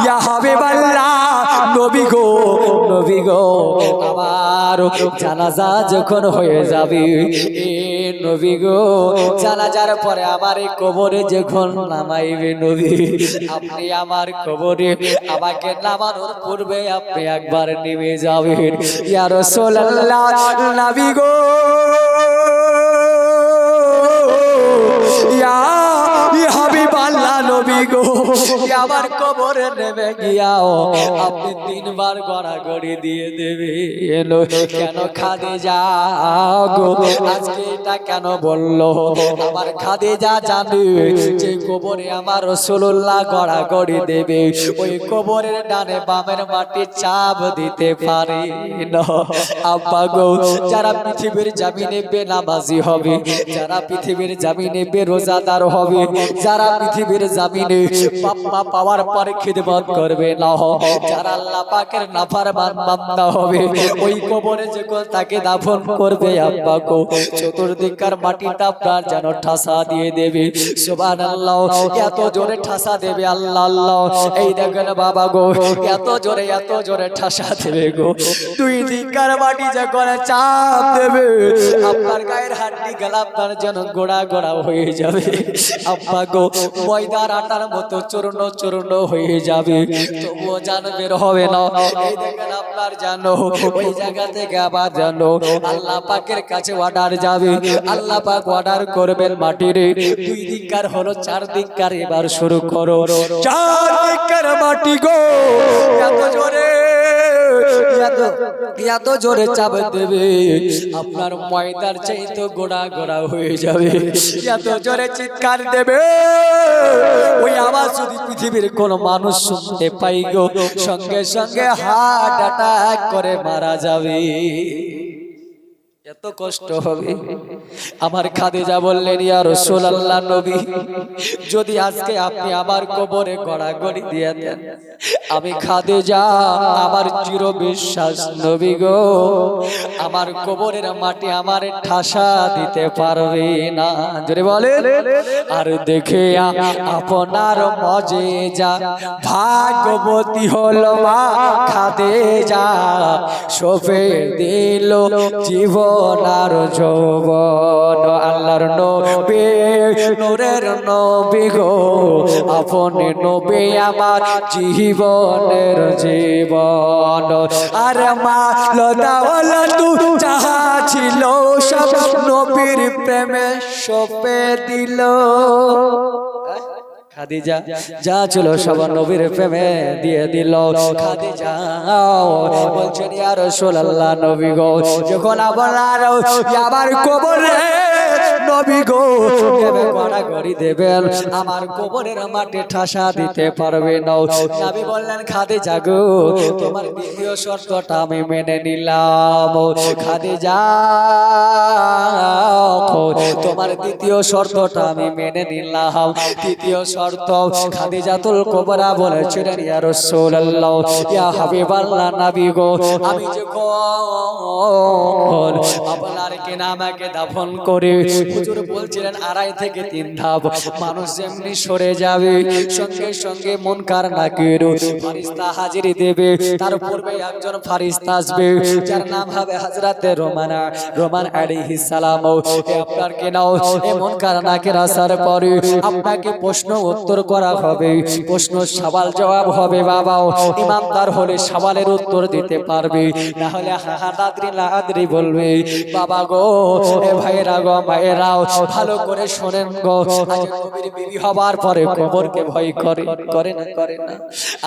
ইয়া হাবিবাল্লাহ, নবী গো, নবী গো, আমার জানাজা যখন হয়ে যাবে, এ নবী গো, জানাজার পরে আমার কবরে যখন নামাইবে নবী, আপনি আমার কবরে আমাকে নামানোর পূর্বে আপনি একবার নেমে যাবেন। ইয়া রাসূলুল্লাহ নবী গো, ইয়া হাবিবাল্লাহ নবী গো, আমার কবরে নেমে গিয়াও আপনি 3 বার গড়াগড়ি দিয়ে দেবে। এলো কেন খাদিজা গো, আজকে এটা কেন বললো? আমার খাদিজা জানে যে কবরে আমার রাসূলুল্লাহ গড়াগড়ি দেবে, ওই কবরের ডানে বামের মাটি চাপ দিতে পারে না। আব্বা গো, যারা পৃথিবীর জমিনে বেনামাজি হবে, যারা পৃথিবীর জমিনে বেরোজাদার হবে, যারা পৃথিবীর জমিনে বাপ্পা পাওয়ার পরে খিদমত করবে না, যারা আল্লাহ পাকের নাফরমান বান্দা হবে, ওই কবরে যখন তাকে দাফন করবে আব্বা গো, চতুর্দিককার মাটিটা আপনার যেন ঠাসা দিয়ে দেবে। সুবহানাল্লাহ। এত জোরে ঠাসা দেবে, আল্লাহ আল্লাহ। এই দেখেন বাবা গো, এত জোরে ঠাসা দেবে গো, 2 দিককার মাটি যখন চাপ দেবে, আপনার গায়ের হাড্ডি গলা আপনার যেন গোড়া গোড়া হয়ে যাবে আব্বা গো, ময়দার আটার মতো চূর্ণ চূর্ণ হয়ে যাবে, তবুও জান বের হবে না। এই দেখেন আপনার জানো ওই জায়গা থেকে আবার জানো আল্লাহ পাকের কাছে অর্ডার যাবে, আল্লাহ পাক অর্ডার করবেন মাটির 2 দিককার হলো 4 দিককার, এবার শুরু করো। 4 দিককার মাটি গো, এত জোরে চাপ দেবে, আপনার ময়দার চাইতে গোড়া গোড়া হয়ে যাবে। এত জোরে চিৎকার দেবে, ওই আওয়াজ যদি পৃথিবীর কোন মানুষ শুনতে পাই গো, সঙ্গে সঙ্গে হার্ট অ্যাটাক করে মারা যাবে। এত কষ্ট হবে। আমার খাদিজা বললেন, ইয়া রাসূলুল্লাহ নবী, যদি আজকে আপনি আমার কবরে গড়াগড়ি দিয়ে দেন, আমি খাদিজা আমার চির বিশ্বাস নবী গো, আমার কবরের মাটি আমার ঠাসা দিতে পারবে না। জোরে বলেন। আর দেখে আপনার মজেজা, ভাগ্যবতী হলো মা খাদিজা, সফে দিল জীবন আর যৌবন। আল্লাহর নবী, নূরের নবী গো, আপনি নবী আমার জীবনের জীবন। আর মা লদাওয়ালা তু যাহা ছিল সব নবীর প্রেমে সপে দিল। খাদিজা যা ছিল সব নবীর প্রেমে দিয়ে দিল। খাদিজা বলছেন, ইয়া রাসূলুল্লাহ নবী গো, যখন আপনার আমার কবরে নবী গো দেবে গড়াগড়ি দেবেন আমার কবরের মাঠে ঠাসা দিতে পারবে না নবী বললেন খাদিজা গো তোমার দ্বিতীয় শর্তটা আমি মেনে নিলাম খাদিজা তোমার দ্বিতীয় শর্তটা আমি মেনে নিলাম তৃতীয় শর্ত খাদিজাতুল কুবরা বলেছিলেন ইয়া রাসূলুল্লাহ ইয়া হাবিবাল্লাহ নবী গো আমি যখন আপনার কেনা আমাকে দাফন করে হুজুর বলছিলেন 2.5 থেকে 3 ধাপ মানুষ যেমনি সরে যাবে সঙ্গে সঙ্গে মুনকার নাকির ফেরেশতা হাজিরি দেবে তার পূর্বে একজন ফেরেশতা আসবে যার নাম হবে হযরতে রোমান আলাইহিস সালাম আপনার কেনাও এই মুনকার নাকির আসার পরে আপনাকে প্রশ্ন উত্তর করা হবে প্রশ্ন সওয়াল জবাব হবে বাবা ইমানদার হলে সওয়ালের উত্তর দিতে পারবে না হলে হাদাদ্রি লাদ্রি বলবে বাবা গো এ ভাইরা গো মায়েরাও ভালো করে শুনেন গো আজ নবীর বিবি হবার পরে কবরকে ভয় করে না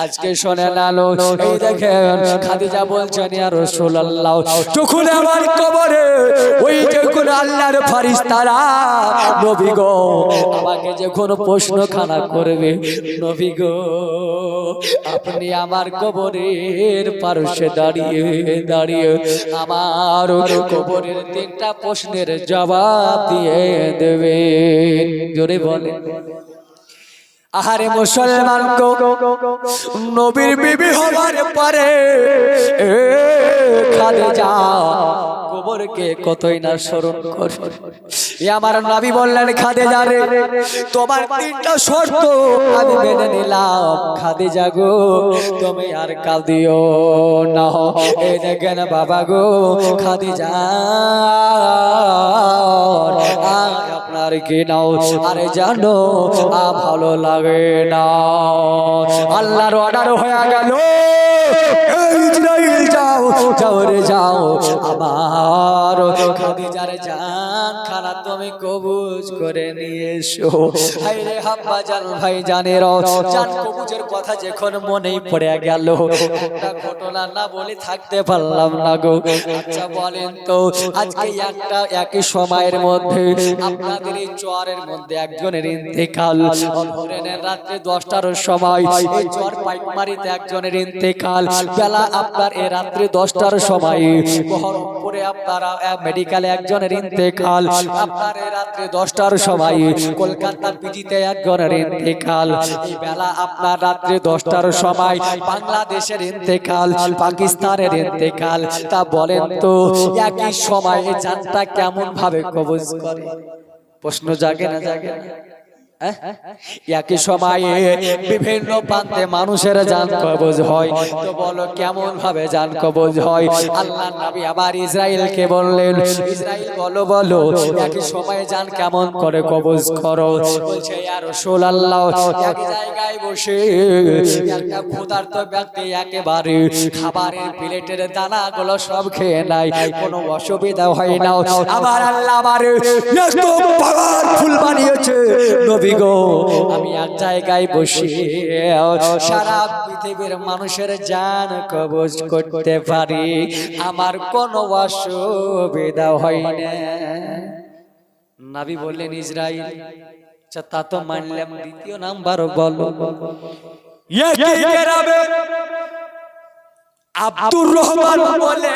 আজকে শুনেন আলো এই দেখেন খাদিজা বলছেন ইয়া রাসূলুল্লাহ যখন আমার কবরে ওই যখন আল্লাহর ফেরেশতারা নবী গো আমাকে যখন প্রশ্নখানা করবে নবী গো আপনি আমার কবরের পাশে দাঁড়িয়ে আমার কবরের 3টা প্রশ্নের জবাব দিয়ে দেবেন জোরে বলেন আহারে মুসলমান গো নবীর বিবি হবার পরে খাদিজা কবরকে কতই না স্মরণ করে আমার নবী বললেন খাদিজা রে তোমার 3টা শর্ত আমি মেনে নিলাম খাদিজা গো তুমি আর কাঁদিও না এই দেখেন বাবা গো খাদিজা আপনার কি নাও আরে জানো ভালো লাগে না আল্লাহর অর্ডার হয়ে গেল ইসরাইল যাও রে যাও আমার খাদিজার জান খানা তুমি কবুজ করে নিয়ে এসো হায় রে হাব্বা জান ভাই জানের জান কবুজের কথা যখন মনেই পড়ে গেল একটা ঘটনা না বলে থাকতে পারলাম না গো আচ্ছা বলেন তো আজকে একই সময়ের মধ্যে আপনাদের এই চরের মধ্যে একজনের ইন্তেকাল ধরেনের রাত্রে 10টার সময় এই চর পাইকমারিতে একজনের ইন্তেকাল বেলা আপনার এই রাত্রে 10টার সময় বহরমপুরে আপনারা মেডিকেলে একজনের ইন্তেকাল আপনার এই রাত্রে 10টার সময় কলকাতার পিজিতে একজনের ইন্তেকাল এই বেলা আপনার রাত্রে 10টার সময় বাংলাদেশের ইন্তেকাল পাকিস্তানের ইন্তেকাল তা বলেন তো একই সময়ে জানটা কেমন ভাবে কবজ করে প্রশ্ন জাগে না একই সময়ে বিভিন্ন প্রান্তে মানুষের জান কবজ হয় তো বলো কেমন ভাবে জান কবজ হয় আল্লাহর নবী আবার ইসরাইলকে বললেন ইসরাইল বলো একই সময়ে জান কেমন করে কবজ করো বলছে ইয়া রাসূলুল্লাহ এক জায়গায় বসে একটা ক্ষুধার্ত ব্যক্তি একেবারে খাবারের প্লেটের দানাগুলো সব খেয়ে নেয় কোনো অসুবিধা হয় না আবার আল্লাহ আমারে এত পাওয়ারফুল বানিয়েছে আমি এক জায়গায় বসে সারা পৃথিবীর মানুষের জান কবজ করতে পারি আমার কোনো অসুবিধা হয় না নবী বললেন ইসরাইল আচ্ছা তা তো মানলাম দ্বিতীয় নাম্বার বলো আব্দুর রহমান বলে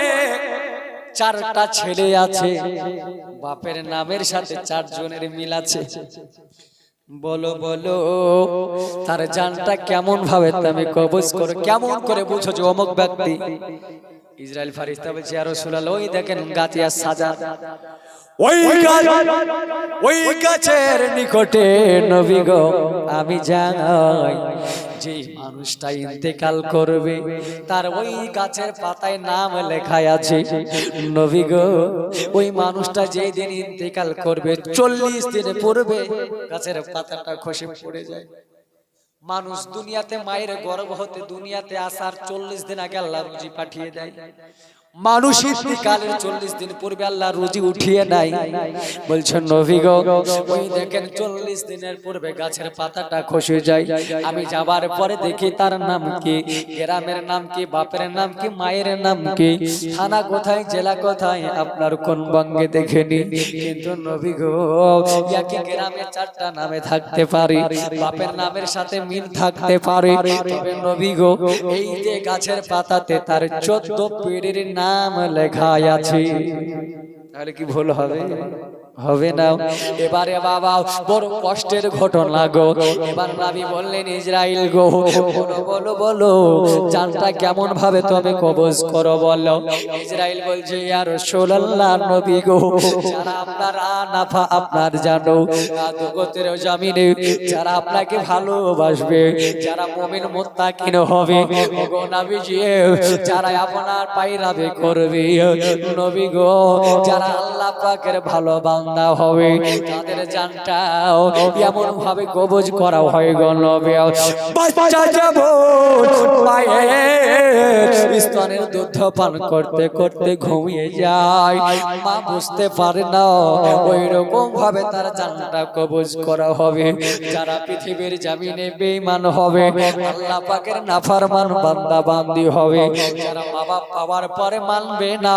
4টা ছেলে আছে বাপের নামের সাথে 4 জনের মিল আছে বলো তার জানটা কেমন ভাবে তুমি কবজ করো কেমন করে বুঝো যে অমুক ব্যক্তি ইসরাইল ফেরেশতা বলছে ইয়া রাসূলুল্লাহ ওই দেখেন গাছে সাজা ওই গাছের নিকটে নবী গো আমি যাই যে মানুষটা ইন্তেকাল করবে তার ওই গাছের পাতায় নাম লেখা আছে নবী গো ওই মানুষটা যেই দিন ইন্তেকাল করবে 40 দিনে পূর্বে গাছের পাতাটা খসে পড়ে যায় মানুষ দুনিয়াতে মায়ের গর্ভ হতে দুনিয়াতে আসার 40 দিন আগে আল্লাহ রুজি পাঠিয়ে দেয় মানুষ ইন্তিকালের 40 দিন পূর্বে আল্লাহ রুজি উঠিয়ে নাই। বলছেন নবী গো, ওই দেখেন 40 দিনের পূর্বে গাছের পাতাটা খসে যায়, আমি যাবার পরে দেখি তার নাম কি, গ্রামের নাম কি, বাপের নাম কি, মায়ের নাম কি, থানা কোথায়, জেলা কোথায়, আপনার কোন বঙ্গে দেখেনি। কিন্তু নবী গো, একই গ্রামে 4টা নামে থাকতে পারে, বাপের নামের সাথে মিল থাকতে পারে, তবে নবী গো এই যে গাছের পাতাতে তার 14 পিঁড়ির নাম লেখা আছে। তাহলে কি ভুল হবে? হবে না। এবারে বাবা বড় কষ্টের ঘটনা গো। এবার নবী বললেন ইসরাইল গো, বলো বলো বলো জানটা কেমন ভাবে তবে কবজ করো বলো। ইসরাইল বলছে ইয়া রাসূলুল্লাহ নবী গো, যারা আপনার নাফা আপনার জানো জগতের জমিনে যারা আপনাকে ভালোবাসবে, যারা মুমিন মুত্তাকিন হবে গো নবীজি, যারা আপনার পায়রাবে করবে নবী গো, যারা আল্লাহ পাকের ভালো বান্দা হবে তাদের জানটাও এমন ভাবে কবজ করা হয় গো নবী। বাচ্চা যেমন মায়ের স্তনের দুধ পান করতে করতে ঘুমিয়ে যায়, মা বুঝতে পারে না, ওই রকম ভাবে তার জানটা কবজ করা হবে। যারা পৃথিবীর জমিনে বেঈমান হবে, আল্লাহ পাকের নাফরমান বান্দা বান্দি হবে, যারা মা বাপ পাওয়ার পরে মানবে না,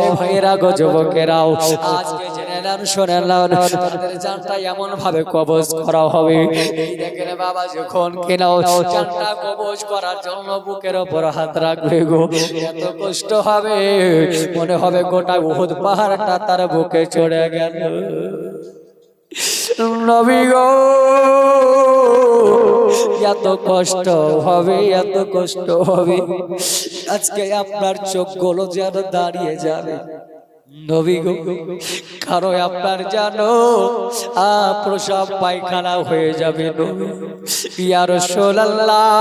এ ভাইরা গো যুবকেরাও আজকে জেনে নেন, শুনে নেন, তাদের জানটা এমন ভাবে কবজ করা হবে। এই দেখেন বাবা, যখন কিনাও জানটা কবজ করার জন্য বুকের উপর হাত রাখবে গো, এত কষ্ট হবে মনে হবে গোটা উহুদ পাহাড়টা তার বুকে চড়ে গেল। নবী গো, এত কষ্ট হবে, এত কষ্ট হবে, আজকে আপনার চোখগুলো যেন দাঁড়িয়ে যাবে নবী গো। কারণ আপনার জানো প্রসব পায়খানা হয়ে যাবে নবী। ইয়া রাসূলুল্লাহ,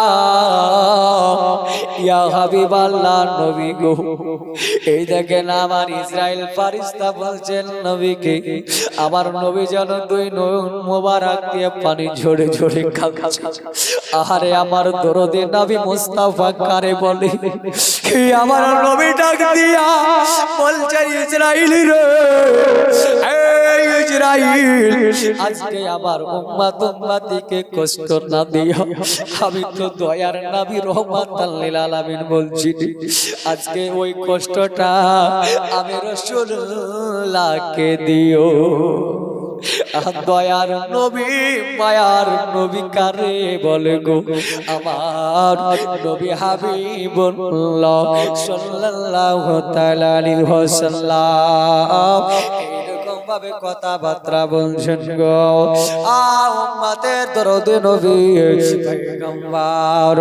ইয়া হাবিবাল্লাহ নবী গো, এই দেখেন আমার ইসরাইল ফেরেশতা বলছেন নবীকে, আমার নবী যেন 2 নয়ন মোবারক দিয়ে পানি ঝরে ঝরে খাচ্ছে। আহারে আমার দরদে নবী মুস্তাফা কারে বলে, আমার নবী ডাক দিয়া বলছে ইসরাইল রে, এই ইসরাইল আজকে আমার উম্মত উম্মতিকে কষ্ট না দিও, আমি তো দয়ার নবী রহমাতাল লিল আলামিন বলছি, আজকে ওই কষ্টটা আমি রাসূলুল্লাহকে দিও। দয়ার নবী মায়ার নবী কারে বলে গো, আমার নবী হাবিবুল্লাহ সাল্লাল্লাহু তাআলা আলাইহি ওয়াসাল্লাম এরকম ভাবে কথাবার্তা বলছেন গো। উম্মতের দরদে নবী পয়গম্বর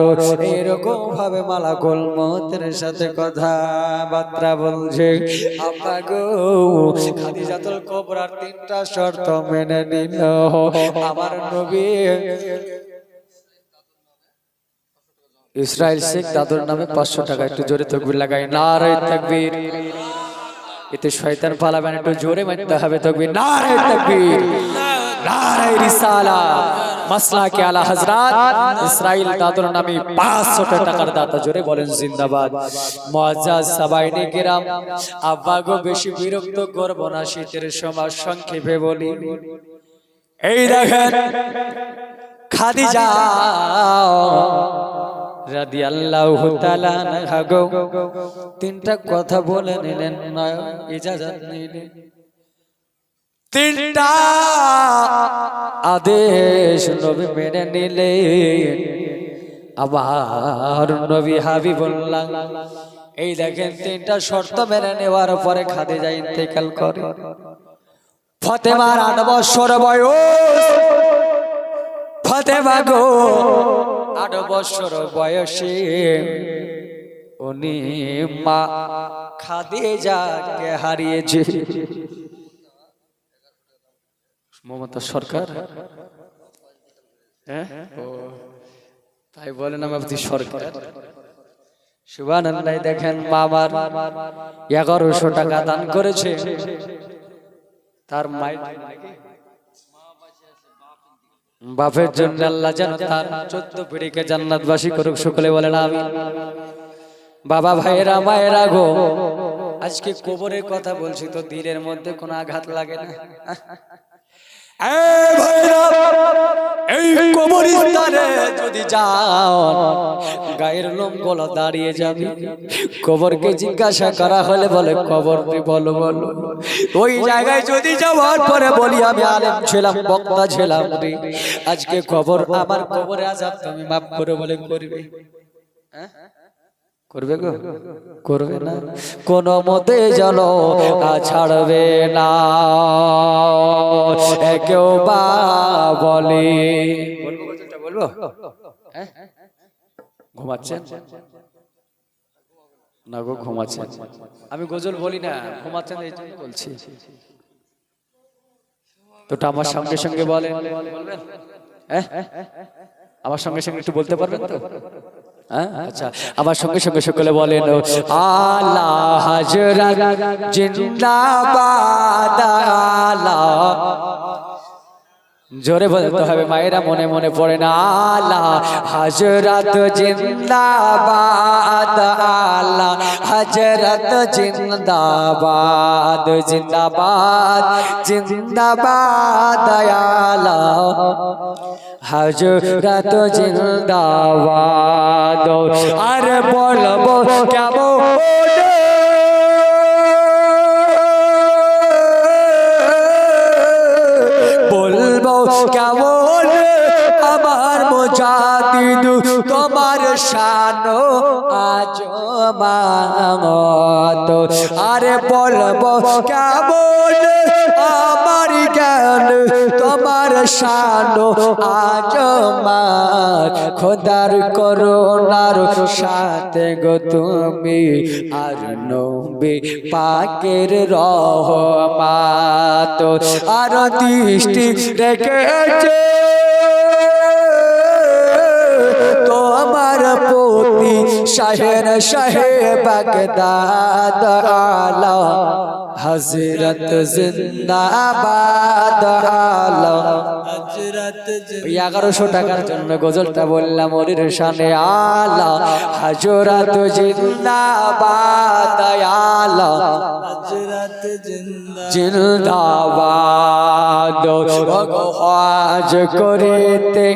এরকম ভাবে মালাকুল মউতের সাথে কথাবার্তা বলছে। আব্বা গো, খাদিজাতুল কুবরার 3টা শর্ত মেনে নিল আমার নবী। ইসরাইল শেখ দাদুর নামে 500 টাকা, একটু জোরে তাকবীর লাগাই, নারে তাকবীর। এতে শয়তান পালাবে না, একটু জোরে মারতে হবে তাকবীর, নারে তাকবীর, নারে রিসালাত, মাসলাকে আলা হযরত ইসরাইল দাদুর নামে 500 টাকার দাতা, জোরে বলেন জিন্দাবাদ। মুআজ্জাজ সাবাইনে কিরাম, আব্বা গো বেশি বিরক্ত করব না, শীতের সময় সংক্ষেপে বলি। এই দেখেন খাদিজা রাদিয়াল্লাহু তাআলা আনহা গো 3টা কথা বলে নিলেন, ইজাজত নিলেন, 3টা আদেশ নবী মেনে নিলেন। আবার নবী হাবিবুল্লাহ এই দেখেন 3টা শর্ত মেনে নেওয়ার পরে খাদিজা ইন্তেকাল করে। ফাতেমার 8 বছর বয়স, ফাতেমা গো 8 বছর বয়সে উনি মা খাদিজাকে হারিয়েছে। মমতা সরকার, হ্যাঁ তাই বলেন আমাদের সরকার, সুবহানাল্লাহ। দেখেন বাবার 1100 টাকা দান করেছে তার মায়ের বাপের জন্য, আল্লাহ যেন তার 14 পিঁড়িকে জান্নাতবাসী করুক, সকলে বলেন আমিন। বাবা ভাইয়েরা মায়েরা গো, আজকে কবরের কথা বলছি তো দিলের মধ্যে কোনো আঘাত লাগে না? এই কবরস্থানে যদি যাও গায়ের লোম গলা দাঁড়িয়ে যাবে। কবরকে জিজ্ঞাসা করা হলে বলে কবরকে বলো বলো। ওই জায়গায় যদি যাওয়ার পরে বলি আমি আলেম ছিলাম, বক্তা ছিলাম, আজকে কবর আমার কবরে আযাব তুমি মাফ করে বলে করবে? করবে গো? করবে না, কোন মতে জানো ছাড়বে না। কেউ বা বলে বলবো ঘুমাচ্ছেন না গো? ঘুমাচ্ছেন? আমি গজল বলি না, ঘুমাচ্ছেন এই জন্য বলছি। তো আমার সঙ্গে সঙ্গে বলেন, বলবেন? আমার সঙ্গে সঙ্গে একটু বলতে পারবেন তো? আচ্ছা, আমার সঙ্গে সঙ্গে সকলে বলেন আল্লাহ হাজরাত জিন্দাবাদ। আল্লাহ জোরে বলতে হবে, মায়েরা মনে মনে পড়ে না। আল্লাহ হাজরাত জিন্দাবাদ, আল্লাহ হাজরাত জিন্দাবাদ, জিন্দাবাদ জিন্দাবাদ, আল্লাহ হাজরাত জিন্দাবাদ। আর বলবো কেমন বলবো কেমন আমার মুজাদ্দিদ তোমার শান আজমাত। আরে বলবো কেমন আমার জ্ঞান তোমার শান আজমাত। খোদার করুণার সাথে গো তুমি আর নবী পাকের রহমত। আর দৃষ্টি রেখেছে তোমার প্রতি শাহের শাহে বাগদাদ। আলা হযরত জিন্দাবাদ, আলা হযরত। 1100 টাকার জন্য গজলটা বললাম ওর শানে। আলা হযরত জিন্দাবাদ, আলা হযরত জিন্দাবাদ। হজ করিতে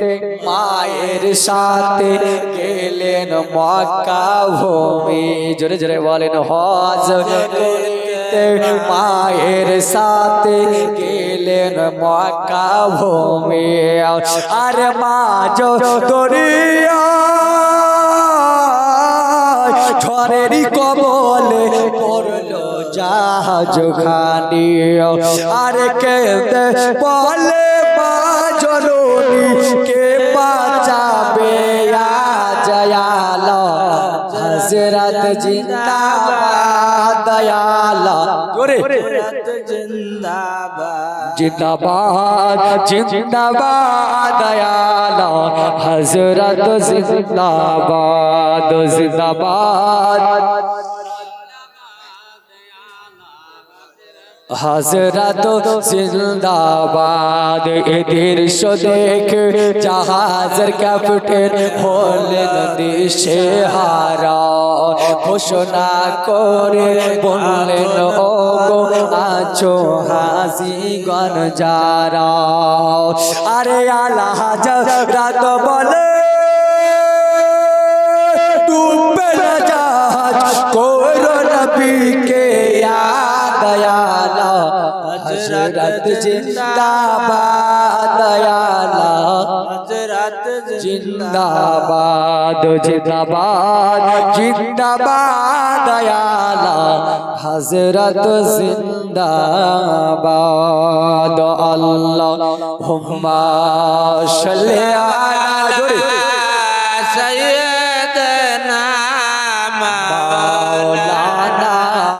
মায়ের সাথে গেলেন মক্কা ভূমি। জোরে জোরে বলেন হজ করিতে মায়ের সাথে গেলেন মক্কা ভূমি। আর মাঝ দরিয়া ঝড়েরই কবলে পড়লো জাহাজ খানি। আর কেঁদে বলে মা জননী কে বাঁচাবে আজ। আলা হযরত জিন্দাবাদ, আলা জিন্দাবাদ জিন্দাবাদ, আলা হযরত জিন্দাবাদ জিন্দাবাদ। হযরত জিন্দাবাদ। এ দৃশ্য দেখে জাহাজের ক্যাপ্টেন হলেন দিশে হারা। ঘোষণা করে বললেন ও গো আছো হাজিগণ যারা। আরে আলা হযরত বলে ডুববে না জাহাজ করো নবীকে ইয়াদ। আলা হযরত জিন্দাবাদ, আলা হযরত জিন্দাবাদ জিন্দাবাদ জিন্দাবাদ, আলা হযরত জিন্দাবাদ। আল্লাহুম্মা সাল্লি আলা